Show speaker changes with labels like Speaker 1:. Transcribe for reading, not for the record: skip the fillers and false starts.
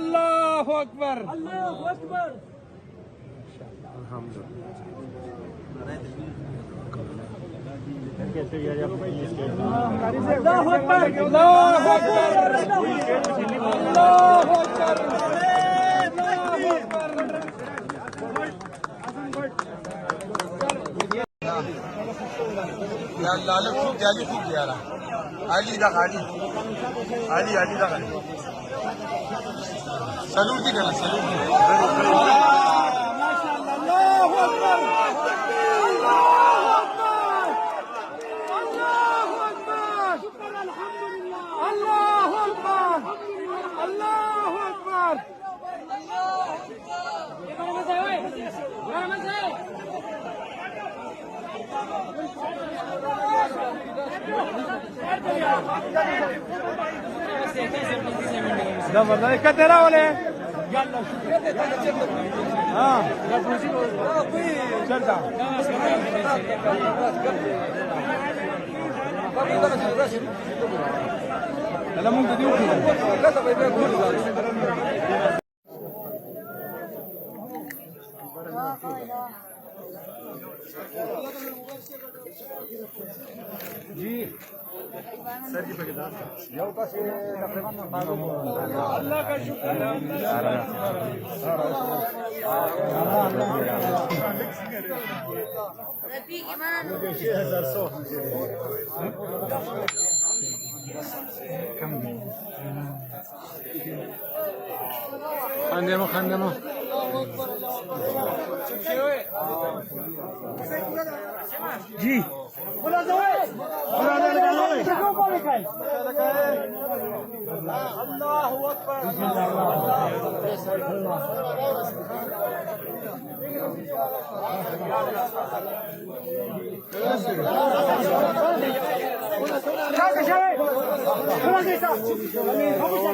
Speaker 1: الله اكبر
Speaker 2: الله اكبر.
Speaker 1: الحمد لله
Speaker 2: الله اكبر.
Speaker 1: الله اكبر الله اكبر
Speaker 3: يا الله فوق جالي فوق يا لا علي ده علي ده سلوك دي كده سلوك دي
Speaker 2: ما شاء الله. الله اكبر. الله اكبر. الله اكبر. شكرا الحمد لله. الله اكبر. الله اكبر.
Speaker 1: ده والله كتره ولا ها شرطه انا ممكن دي जी sir जी अल्लाह का शुक्र खाने जी
Speaker 2: الله اكبر. الله